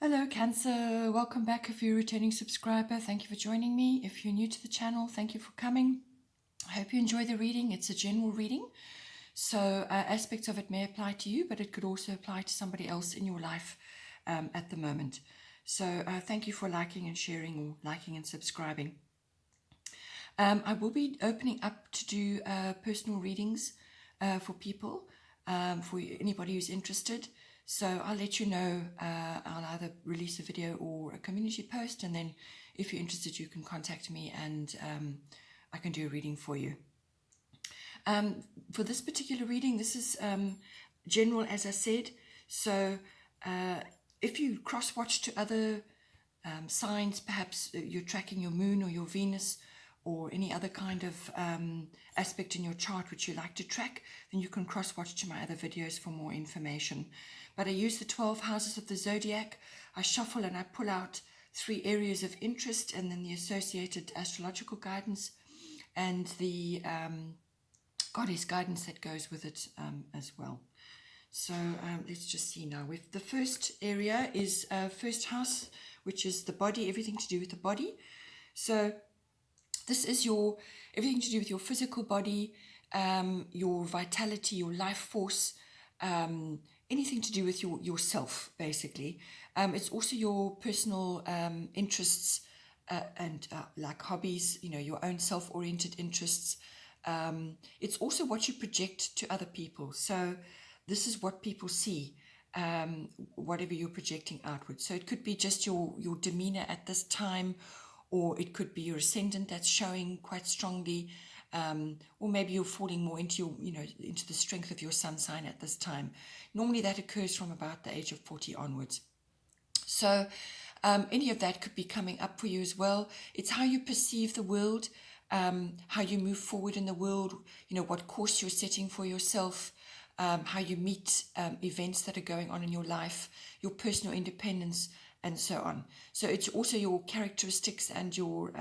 Hello Cancer, welcome back. If you're a returning subscriber, thank you for joining me. If you're new to the channel, thank you for coming. I hope you enjoy the reading. It's a general reading, so aspects of it may apply to you, but it could also apply to somebody else in your life at the moment. So thank you for liking and sharing, or liking and subscribing. I will be opening up to do personal readings for people, for anybody who's interested. So I'll let you know. I'll either release a video or a community post, and then if you're interested, you can contact me and I can do a reading for you. For this particular reading, this is general, as I said. So if you cross-watch to other signs, perhaps you're tracking your moon or your Venus or any other kind of aspect in your chart which you like to track, then you can cross-watch to my other videos for more information. But I use the 12 houses of the zodiac. I shuffle and I pull out 3 areas of interest, and then the associated astrological guidance and the goddess guidance that goes with it as well. So let's just see now. With the first area is first house, which is the body, everything to do with the body. So this is your everything to do with your physical body, your vitality, your life force, anything to do with yourself, basically. It's also your personal interests and like hobbies, your own self-oriented interests. It's also what you project to other people. So this is what people see, whatever you're projecting outwards. So it could be just your demeanor at this time, or it could be your ascendant that's showing quite strongly, or maybe you're falling more into into the strength of your sun sign at this time. Normally that occurs from about the age of 40 onwards. So any of that could be coming up for you as well. It's how you perceive the world, how you move forward in the world, what course you're setting for yourself, how you meet events that are going on in your life, your personal independence, and so on. So it's also your characteristics and your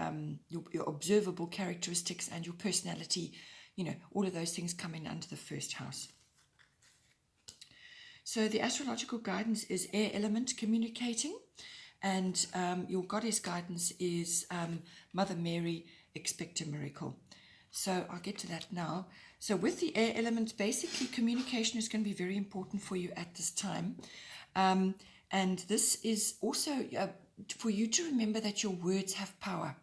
observable characteristics and your personality, all of those things come in under the first house. So the astrological guidance is air element, communicating, and your goddess guidance is Mother Mary, expect a miracle. So I'll get to that now. So with the air element, basically communication is going to be very important for you at this time. And this is also for you to remember that your words have power.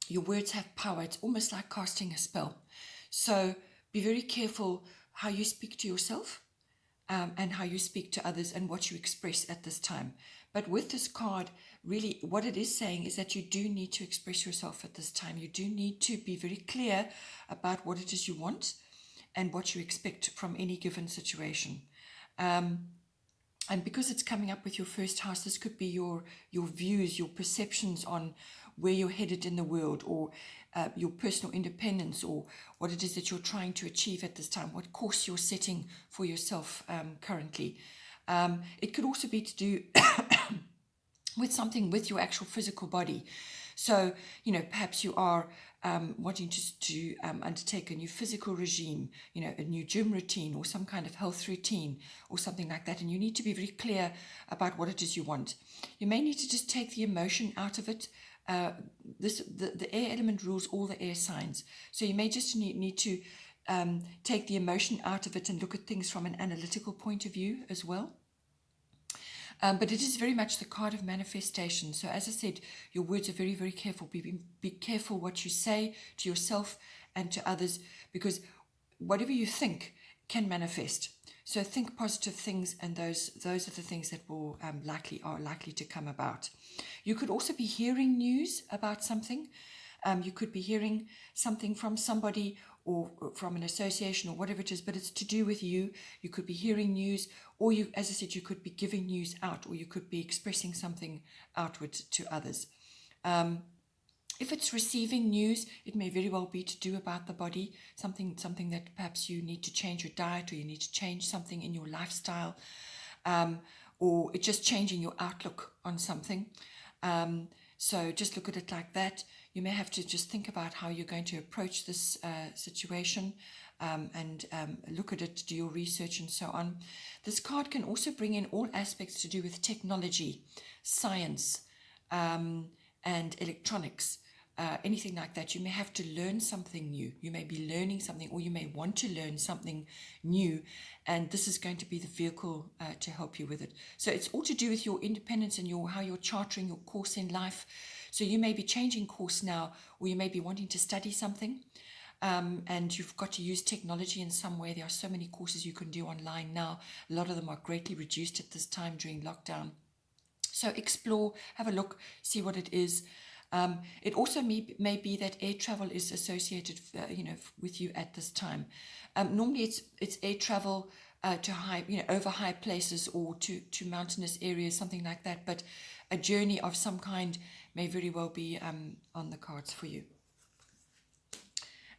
Your words have power. It's almost like casting a spell. So be very careful how you speak to yourself and how you speak to others and what you express at this time. But with this card, really what it is saying is that you do need to express yourself at this time. You do need to be very clear about what it is you want and what you expect from any given situation. And because it's coming up with your first house, this could be your views, your perceptions on where you're headed in the world, or your personal independence, or what it is that you're trying to achieve at this time, what course you're setting for yourself currently. It could also be to do with something with your actual physical body. So, perhaps you are wanting to undertake a new physical regime, a new gym routine or some kind of health routine or something like that. And you need to be very clear about what it is you want. You may need to just take the emotion out of it. The air element rules all the air signs. So you may just need to take the emotion out of it and look at things from an analytical point of view as well. But it is very much the card of manifestation. So as I said, your words are very, very careful. Be careful what you say to yourself and to others, because whatever you think can manifest. So think positive things, and those are the things that will likely to come about. You could also be hearing news about something. You could be hearing something from somebody or from an association or whatever it is, but it's to do with you. You could be hearing news, or you, as I said, you could be giving news out, or you could be expressing something outward to others. If it's receiving news, it may very well be to do about the body, something that perhaps you need to change your diet, or you need to change something in your lifestyle, or it's just changing your outlook on something. So just look at it like that. You may have to just think about how you're going to approach this situation. and look at it, do your research and so on. This card can also bring in all aspects to do with technology, science, and electronics. Anything like that. You may have to learn something new. You may be learning something, or you may want to learn something new, and this is going to be the vehicle to help you with it. So it's all to do with your independence and how you're chartering your course in life. So you may be changing course now, or you may be wanting to study something, and you've got to use technology in some way. There are so many courses you can do online now. A lot of them are greatly reduced at this time during lockdown. So explore, have a look, see what it is. It also may be that air travel is associated, with you at this time. Normally, it's air travel to high, over high places or to mountainous areas, something like that. But a journey of some kind may very well be on the cards for you.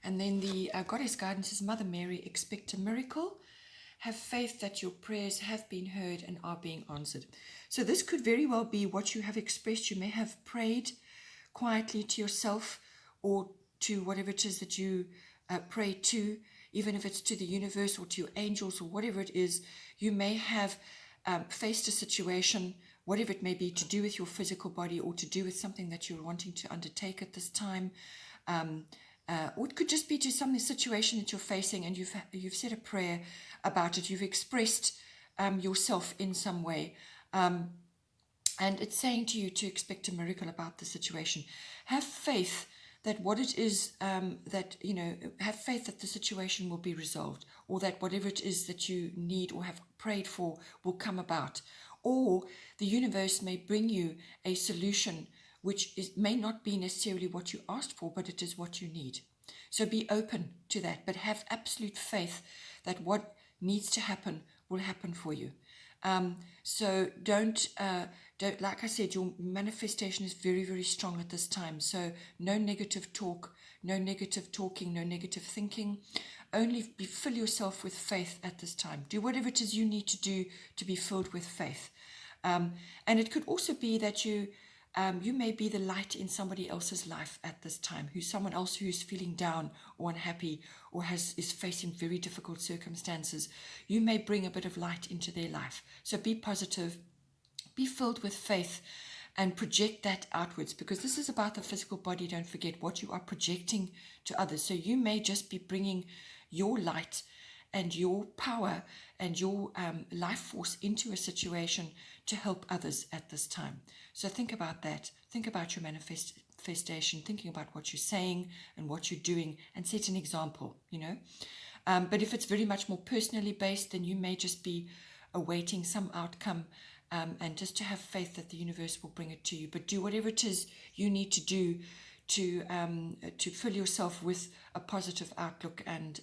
And then the Goddess guidance is Mother Mary, expect a miracle. Have faith that your prayers have been heard and are being answered. So this could very well be what you have expressed. You may have prayed quietly to yourself or to whatever it is that you pray to, even if it's to the universe or to your angels or whatever it is. You may have faced a situation, whatever it may be, to do with your physical body or to do with something that you're wanting to undertake at this time. Or it could just be to some situation that you're facing, and you've said a prayer about it. You've expressed yourself in some way. And it's saying to you to expect a miracle about the situation. Have faith that what it is have faith that the situation will be resolved, or that whatever it is that you need or have prayed for will come about. Or the universe may bring you a solution which may not be necessarily what you asked for, but it is what you need. So be open to that, but have absolute faith that what needs to happen will happen for you. So don't, like I said, your manifestation is very, very strong at this time. So no negative talk, no negative talking, no negative thinking. Only fill yourself with faith at this time. Do whatever it is you need to do to be filled with faith. And it could also be that you may be the light in somebody else's life at this time, someone else who's feeling down or unhappy or is facing very difficult circumstances. You may bring a bit of light into their life. So be positive, be filled with faith, and project that outwards, because this is about the physical body. Don't forget what you are projecting to others. So you may just be bringing your light and your power and your life force into a situation to help others at this time. So think about that. Think about your manifestation, thinking about what you're saying and what you're doing, and set an example, But if it's very much more personally based, then you may just be awaiting some outcome, and just to have faith that the universe will bring it to you. But do whatever it is you need to do to fill yourself with a positive outlook, and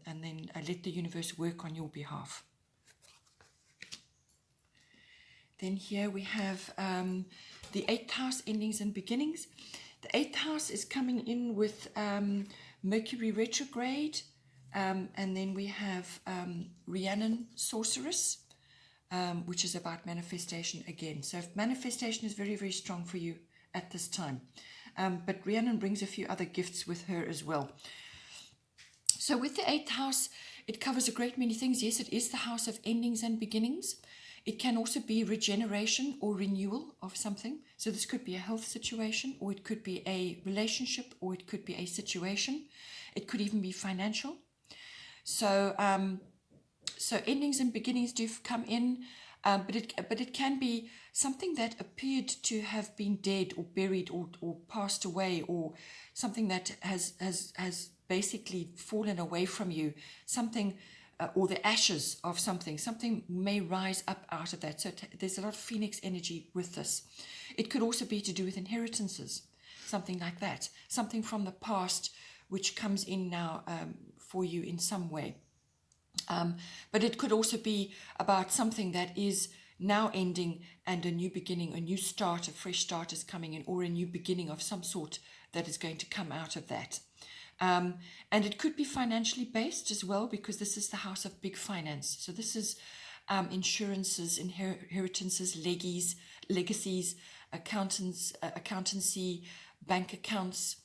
then let the universe work on your behalf. Then here we have the 8th house, endings and beginnings. The 8th house is coming in with Mercury retrograde, and then we have Rhiannon sorceress, which is about manifestation again. So manifestation is very, very strong for you at this time. But Rhiannon brings a few other gifts with her as well. So with the 8th house, it covers a great many things. Yes, it is the house of endings and beginnings. It can also be regeneration or renewal of something. So this could be a health situation, or it could be a relationship, or it could be a situation. It could even be financial. So so endings and beginnings do come in, but it can be something that appeared to have been dead or buried or passed away, or something that has basically fallen away from you, something, or the ashes of something. Something may rise up out of that. So there's a lot of phoenix energy with this. It could also be to do with inheritances, something like that, something from the past which comes in now for you in some way. But it could also be about something that is now ending and a new beginning, a new start, a fresh start is coming in, or a new beginning of some sort that is going to come out of that. And it could be financially based as well, because this is the house of big finance. So this is insurances, inheritances, legacies, accountancy, bank accounts,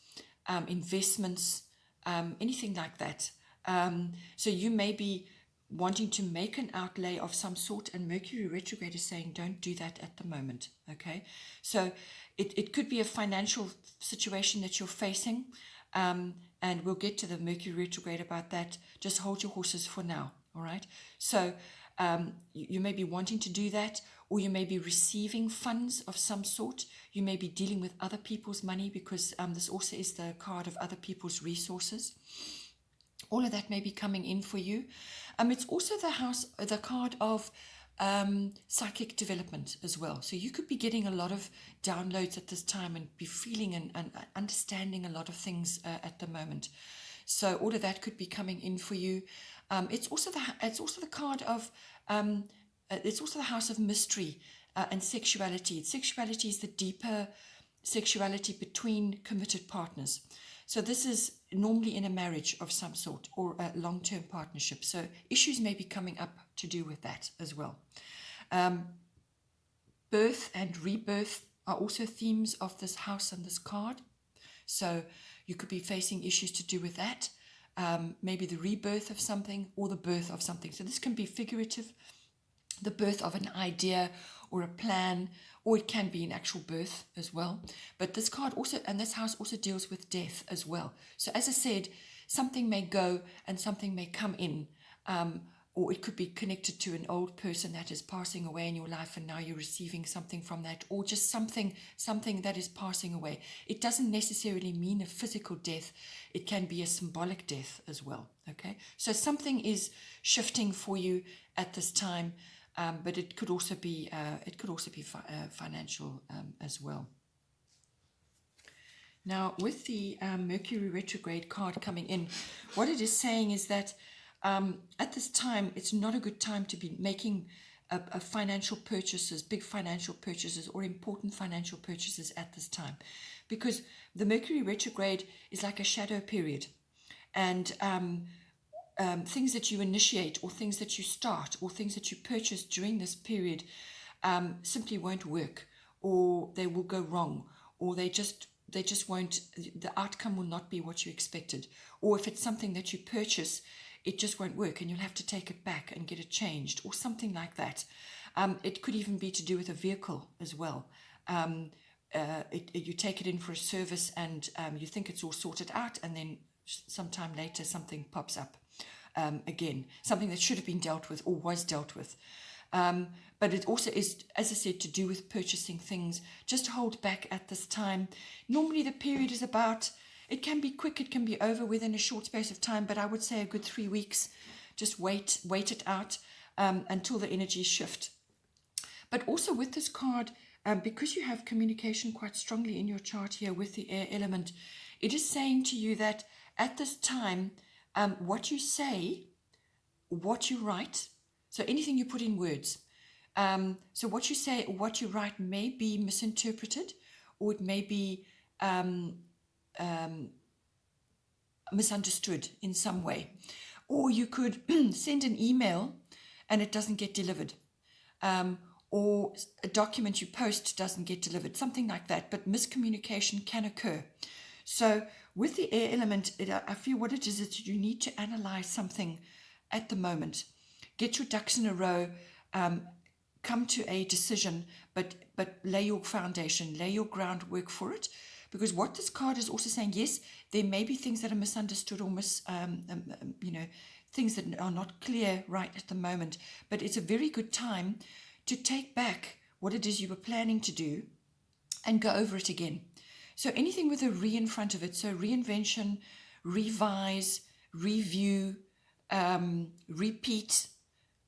investments, anything like that. So you may be wanting to make an outlay of some sort, and Mercury retrograde is saying don't do that at the moment. Okay, so it could be a financial situation that you're facing, and we'll get to the Mercury retrograde about that. Just hold your horses for now. All right, so you may be wanting to do that, or you may be receiving funds of some sort. You may be dealing with other people's money, because this also is the card of other people's resources. All of that may be coming in for you. It's also the card of psychic development as well. So you could be getting a lot of downloads at this time and be feeling and understanding a lot of things at the moment. So all of that could be coming in for you. It's also the card of it's also the house of mystery and sexuality. Sexuality is the deeper sexuality between committed partners. So this is normally in a marriage of some sort or a long-term partnership. So issues may be coming up to do with that as well. Birth and rebirth are also themes of this house and this card. So you could be facing issues to do with that. Maybe the rebirth of something or the birth of something. So this can be figurative, the birth of an idea or a plan, or it can be an actual birth as well. But this card also, and this house also deals with death as well. So as I said, something may go and something may come in, or it could be connected to an old person that is passing away in your life, and now you're receiving something from that, or just something that is passing away. It doesn't necessarily mean a physical death. It can be a symbolic death as well. Okay, so something is shifting for you at this time. But it could also be financial as well. Now, with the Mercury retrograde card coming in, what it is saying is that at this time, it's not a good time to be making financial purchases, big financial purchases, or important financial purchases at this time, because the Mercury retrograde is like a shadow period, and things that you initiate or things that you start or things that you purchase during this period simply won't work, or they will go wrong, or they just won't, the outcome will not be what you expected. Or if it's something that you purchase, it just won't work and you'll have to take it back and get it changed or something like that. It could even be to do with a vehicle as well. You take it in for a service and you think it's all sorted out, and then sometime later something pops up. Again, something that should have been dealt with or was dealt with. But it also is, as I said, to do with purchasing things. Just hold back at this time. Normally the period is about, it can be quick, it can be over within a short space of time, but I would say a good 3 weeks. Just wait it out until the energies shift. But also with this card, because you have communication quite strongly in your chart here with the air element, it is saying to you that at this time, what you say, what you write, so anything you put in words, so what you say, what you write may be misinterpreted, or it may be misunderstood in some way. Or you could send an email and it doesn't get delivered, or a document you post doesn't get delivered, something like that. But miscommunication can occur. So with the air element, I feel what it is that you need to analyze something at the moment. Get your ducks in a row, come to a decision, but lay your foundation, lay your groundwork for it. Because what this card is also saying, yes, there may be things that are misunderstood or things that are not clear right at the moment, but it's a very good time to take back what it is you were planning to do and go over it again. So anything with a re in front of it, so reinvention, revise, review, repeat,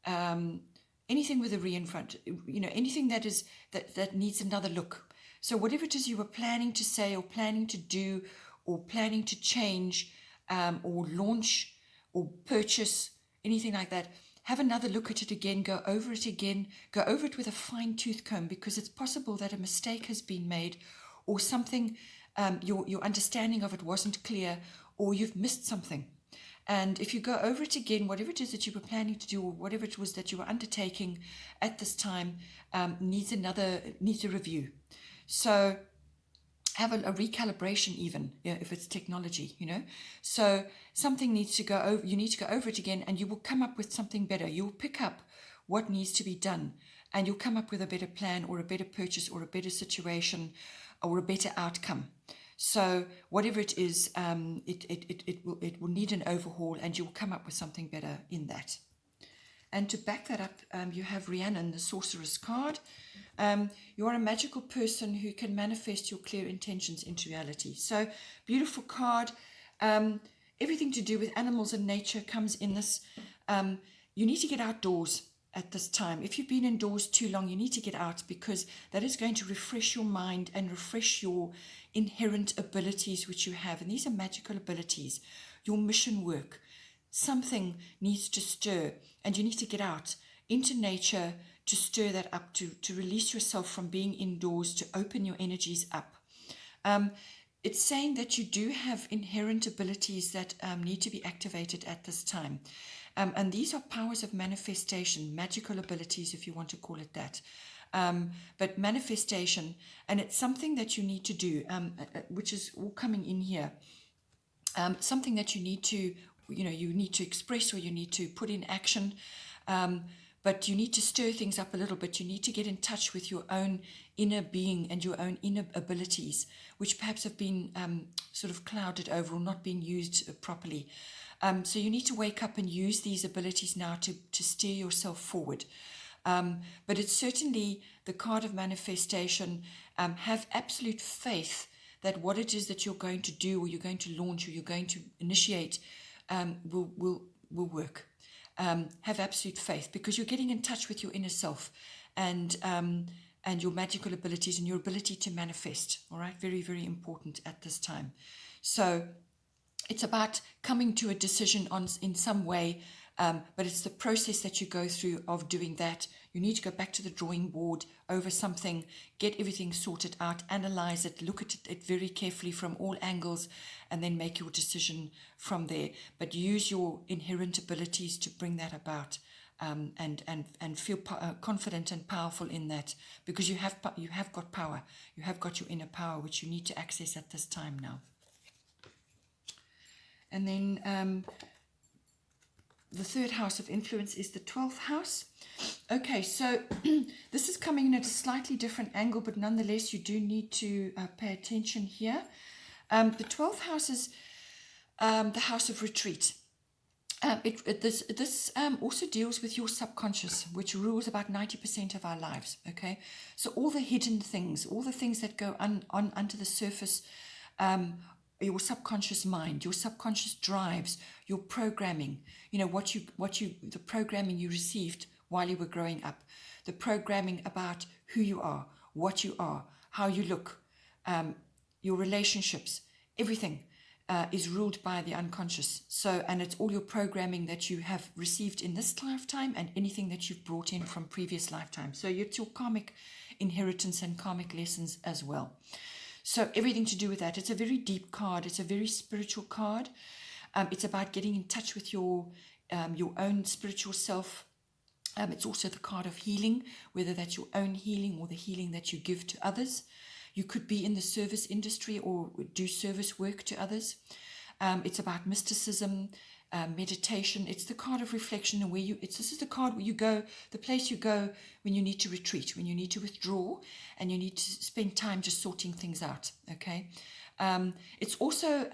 anything with a re in front, anything that needs another look. So whatever it is you were planning to say or planning to do or planning to change or launch or purchase, anything like that, have another look at it again, go over it again, go over it with a fine-tooth comb, because it's possible that a mistake has been made, or something, your understanding of it wasn't clear, or you've missed something. And if you go over it again, whatever it is that you were planning to do, or whatever it was that you were undertaking at this time, needs a review. So have a recalibration even, if it's technology, So something needs to go over, you need to go over it again, and you will come up with something better. You'll pick up what needs to be done, and you'll come up with a better plan or a better purchase or a better situation or a better outcome. So whatever it is, it will need an overhaul, and you'll come up with something better in that. And to back that up, you have Rhiannon, the Sorceress card. You are a magical person who can manifest your clear intentions into reality. So, beautiful card. Everything to do with animals and nature comes in this. You need to get outdoors at this time. If you've been indoors too long, you need to get out, because that is going to refresh your mind and refresh your inherent abilities which you have. And these are magical abilities, your mission work. Something needs to stir, and you need to get out into nature to stir that up, to release yourself from being indoors, to open your energies up. It's saying that you do have inherent abilities that need to be activated at this time. And these are powers of manifestation, magical abilities, if you want to call it that. But manifestation, and it's something that you need to do, which is all coming in here. Something that you need to express, or you need to put in action, but you need to stir things up a little bit. You need to get in touch with your own inner being and your own inner abilities, which perhaps have been sort of clouded over or not being used properly. So you need to wake up and use these abilities now to steer yourself forward. But it's certainly the card of manifestation. Have absolute faith that what it is that you're going to do, or you're going to launch, or you're going to initiate, will work. Have absolute faith, because you're getting in touch with your inner self and your magical abilities and your ability to manifest. All right, very, very important at this time. So it's about coming to a decision in some way, but it's the process that you go through of doing that. You need to go back to the drawing board over something, get everything sorted out, analyze it, look at it very carefully from all angles, and then make your decision from there. But use your inherent abilities to bring that about, and feel confident and powerful in that, because you have got power. You have got your inner power, which you need to access at this time now. And then the third house of influence is the 12th house. Okay, so this is coming in at a slightly different angle, but nonetheless, you do need to pay attention here. The 12th house is the house of retreat. This also deals with your subconscious, which rules about 90% of our lives. Okay, so all the hidden things, all the things that go on under the surface, your subconscious mind, your subconscious drives, your programming, the programming you received while you were growing up, the programming about who you are, what you are, how you look, your relationships, everything is ruled by the unconscious. So, and it's all your programming that you have received in this lifetime and anything that you've brought in from previous lifetimes. So it's your karmic inheritance and karmic lessons as well. So everything to do with that. It's a very deep card. It's a very spiritual card. It's about getting in touch with your own spiritual self. It's also the card of healing, whether that's your own healing or the healing that you give to others. You could be in the service industry or do service work to others. It's about mysticism, meditation. It's the card of reflection, and this is the card where you go, the place you go when you need to retreat, when you need to withdraw, and you need to spend time just sorting things out. Okay, it's also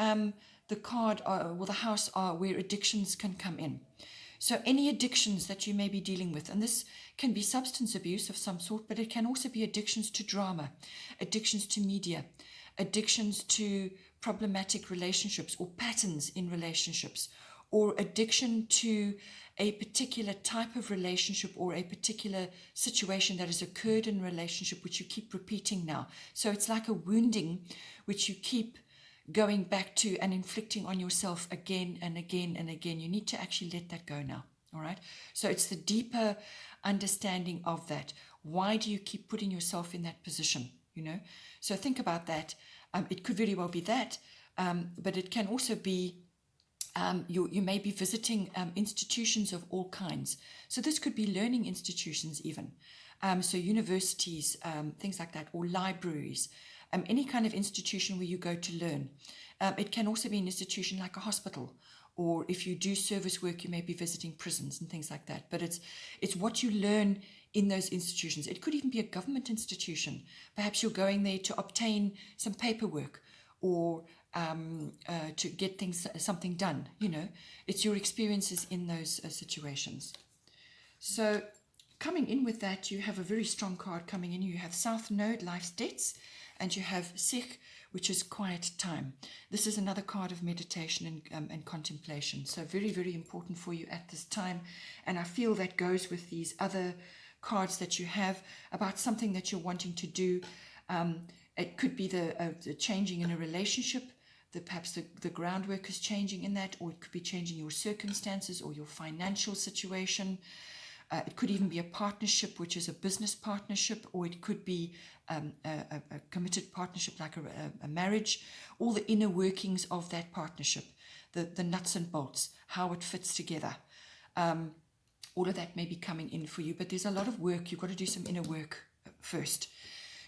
the card or the house where addictions can come in. So any addictions that you may be dealing with, and this can be substance abuse of some sort, but it can also be addictions to drama, addictions to media, addictions to problematic relationships or patterns in relationships, or addiction to a particular type of relationship or a particular situation that has occurred in a relationship which you keep repeating now. So it's like a wounding which you keep going back to and inflicting on yourself again and again and again. You need to actually let that go now. All right. So it's the deeper understanding of that. Why do you keep putting yourself in that position? So think about that. It could very well be that, but it can also be you may be visiting institutions of all kinds. So this could be learning institutions even. So universities, things like that, or libraries. any kind of institution where you go to learn. It can also be an institution like a hospital, or if you do service work, you may be visiting prisons and things like that. But it's what you learn in those institutions. It could even be a government institution. Perhaps you're going there to obtain some paperwork, or to get something done. It's your experiences in those situations. So coming in with that, you have a very strong card coming in. You have South Node, Life's Debts, and you have Sikh, which is quiet time. This is another card of meditation and contemplation. So very, very important for you at this time. And I feel that goes with these other cards that you have about something that you're wanting to do. It could be the changing in a relationship, perhaps the groundwork is changing in that, or it could be changing your circumstances or your financial situation. It could even be a partnership, which is a business partnership, or it could be a committed partnership like a marriage, all the inner workings of that partnership, the nuts and bolts, how it fits together. All of that may be coming in for you, but there's a lot of work. You've got to do some inner work first.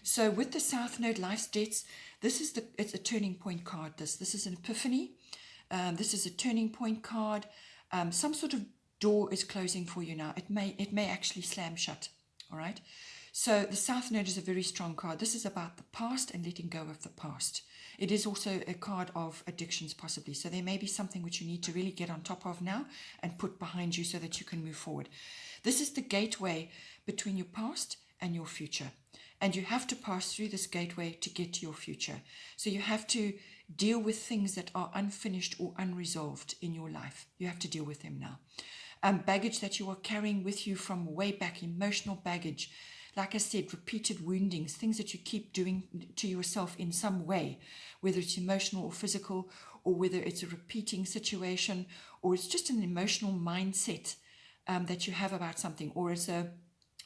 So with the South Node, Life's Debts, it's a turning point card. This is an epiphany. This is a turning point card. Some sort of door is closing for you now. It may actually slam shut. All right. So the South Node is a very strong card. This is about the past and letting go of the past. It is also a card of addictions, possibly. So there may be something which you need to really get on top of now and put behind you so that you can move forward. This is the gateway between your past and your future. And you have to pass through this gateway to get to your future. So you have to deal with things that are unfinished or unresolved in your life. You have to deal with them now. Baggage that you are carrying with you from way back, emotional baggage. Like I said, repeated woundings, things that you keep doing to yourself in some way, whether it's emotional or physical, or whether it's a repeating situation, or it's just an emotional mindset that you have about something, or it's a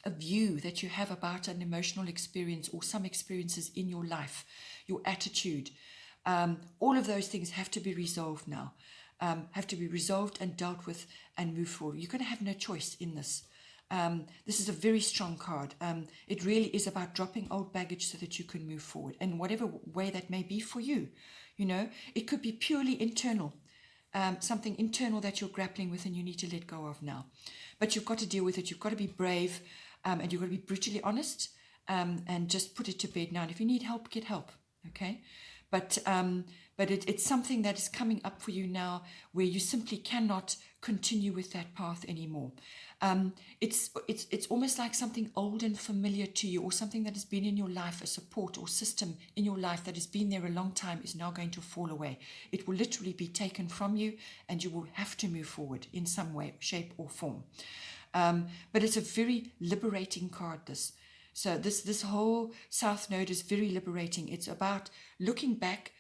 view that you have about an emotional experience or some experiences in your life, your attitude. All of those things have to be resolved now, have to be resolved and dealt with and move forward. You're going to have no choice in this. This is a very strong card. It really is about dropping old baggage so that you can move forward. And whatever way that may be for you, it could be purely internal, something internal that you're grappling with and you need to let go of now. But you've got to deal with it. You've got to be brave, and you've got to be brutally honest, and just put it to bed now. And if you need help, get help. Okay. But it's something that is coming up for you now where you simply cannot continue with that path anymore. It's almost like something old and familiar to you, or something that has been in your life, a support or system in your life that has been there a long time is now going to fall away. It will literally be taken from you, and you will have to move forward in some way, shape or form. But it's a very liberating card, this. So this whole South Node is very liberating. It's about looking back,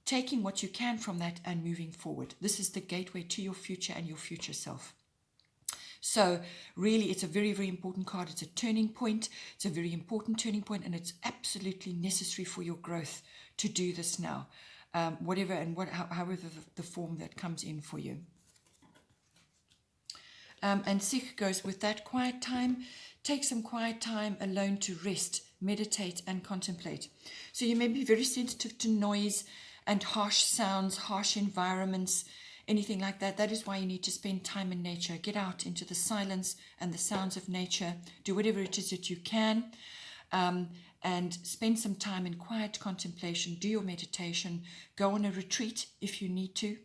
taking what you can from that and moving forward. This is the gateway to your future and your future self. So really, it's a very, very important card. It's a turning point. It's a very important turning point, and it's absolutely necessary for your growth to do this now, whatever and however the form that comes in for you. And Sikh goes with that quiet time. Take some quiet time alone to rest, meditate, and contemplate. So you may be very sensitive to noise and harsh sounds, harsh environments, anything like that. That is why you need to spend time in nature. Get out into the silence and the sounds of nature. Do whatever it is that you can, and spend some time in quiet contemplation. Do your meditation. Go on a retreat if you need to.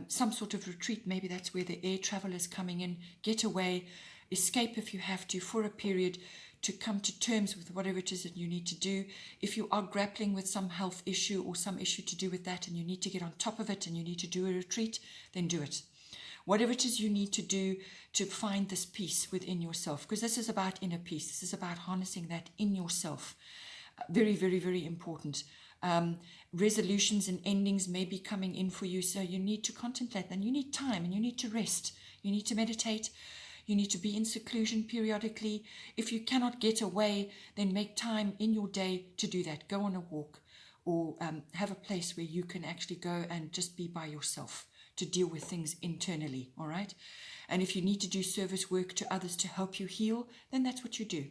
Some sort of retreat. Maybe that's where the air travel is coming in. Get away. Escape if you have to for a period to come to terms with whatever it is that you need to do. If you are grappling with some health issue or some issue to do with that and you need to get on top of it and you need to do a retreat, then do it. Whatever it is you need to do to find this peace within yourself, because this is about inner peace. This is about harnessing that in yourself. Very, very, very important. Resolutions and endings may be coming in for you, so you need to contemplate and you need time and you need to rest. You need to meditate. You need to be in seclusion periodically. If you cannot get away, then make time in your day to do that. Go on a walk, or have a place where you can actually go and just be by yourself to deal with things internally, all right? And if you need to do service work to others to help you heal, then that's what you do.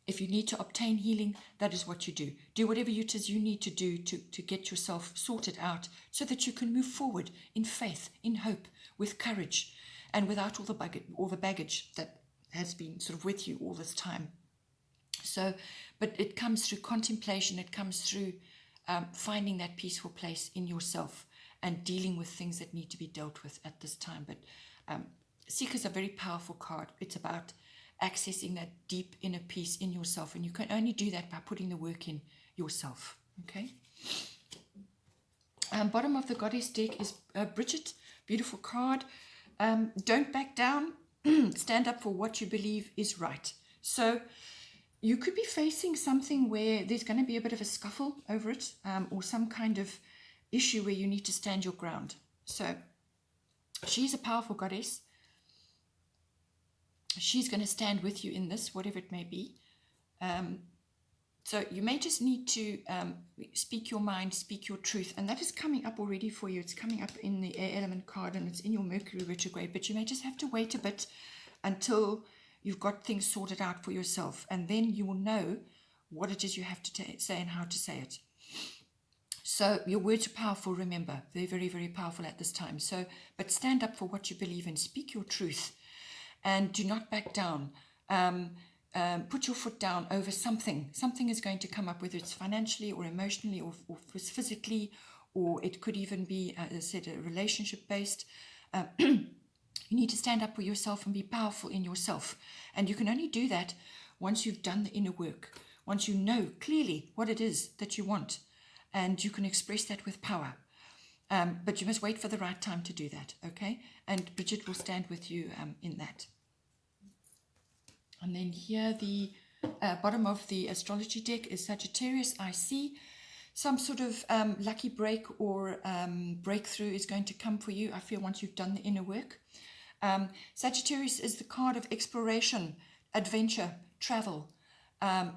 If you need to obtain healing, that is what you do. Do whatever it is you need to do to get yourself sorted out so that you can move forward in faith, in hope, with courage, and without all the baggage that has been sort of with you all this time. So, but it comes through contemplation. It comes through finding that peaceful place in yourself and dealing with things that need to be dealt with at this time. But Seeker is a very powerful card. It's about accessing that deep inner peace in yourself, and you can only do that by putting the work in yourself. Okay. Bottom of the Goddess deck is Bridget. Beautiful card. Don't back down. Stand up for what you believe is right. So you could be facing something where there's going to be a bit of a scuffle over it, or some kind of issue where you need to stand your ground. So she's a powerful goddess. She's going to stand with you in this, whatever it may be. So you may just need to speak your mind, speak your truth. And that is coming up already for you. It's coming up in the air element card, and it's in your Mercury retrograde. But you may just have to wait a bit until you've got things sorted out for yourself. And then you will know what it is you have to say and how to say it. So your words are powerful, remember. They're very, very powerful at this time. So, but stand up for what you believe in. Speak your truth. And do not back down. Put your foot down over something. Something is going to come up, whether it's financially or emotionally or physically, or it could even be, as I said, a relationship-based. You need to stand up for yourself and be powerful in yourself. And you can only do that once you've done the inner work, once you know clearly what it is that you want, and you can express that with power. But you must wait for the right time to do that, okay? And Bridget will stand with you in that. And then here, the bottom of the astrology deck is Sagittarius. I see some sort of lucky break or breakthrough is going to come for you, I feel, once you've done the inner work. Sagittarius is the card of exploration, adventure, travel,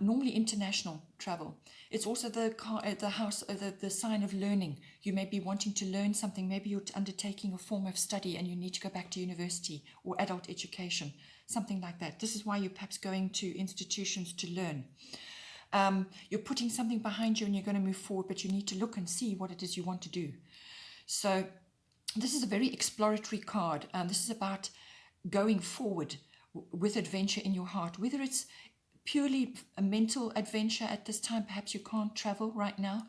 normally international travel. It's also the house, the sign of learning. You may be wanting to learn something. Maybe you're undertaking a form of study and you need to go back to university or adult education, something like that. This is why you're perhaps going to institutions to learn. You're putting something behind you and you're going to move forward, but you need to look and see what it is you want to do. So this is a very exploratory card. This is about going forward with adventure in your heart, whether it's purely a mental adventure at this time. Perhaps you can't travel right now,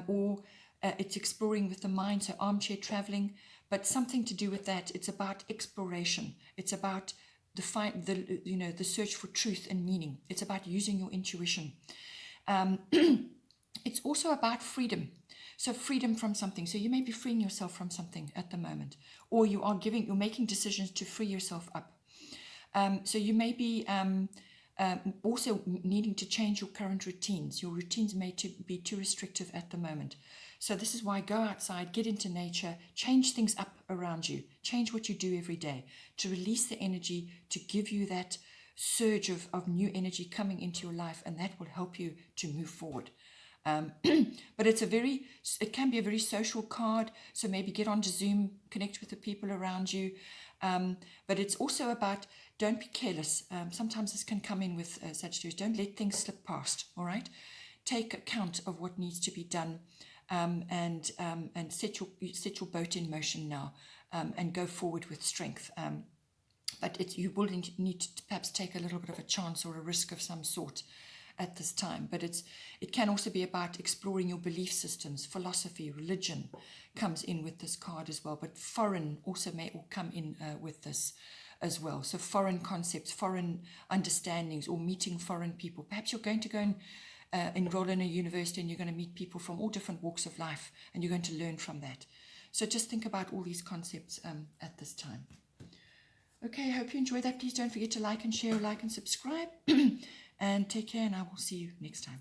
or it's exploring with the mind, so armchair traveling, but something to do with that. It's about exploration. It's about the search for truth and meaning. It's about using your intuition. It's also about freedom. So freedom from something. So you may be freeing yourself from something at the moment, or you're making decisions to free yourself up. So you may be also needing to change your current routines. Your routines may be too restrictive at the moment. So this is why go outside, get into nature, change things up around you, change what you do every day to release the energy, to give you that surge of new energy coming into your life, and that will help you to move forward. But it can be a very social card, so maybe get onto Zoom, connect with the people around you. But it's also about, don't be careless. Sometimes this can come in with Sagittarius. Don't let things slip past, all right? Take account of what needs to be done, and set your boat in motion now, and go forward with strength. But you will need to perhaps take a little bit of a chance or a risk of some sort at this time. But it can also be about exploring your belief systems. Philosophy, religion comes in with this card as well, but foreign also may come in with this as well. So foreign concepts, foreign understandings, or meeting foreign people. Perhaps you're going to go and enroll in a university and you're going to meet people from all different walks of life, and you're going to learn from that. So just think about all these concepts at this time. Okay, I hope you enjoyed that. Please don't forget to like and share, like and subscribe. And take care, and I will see you next time.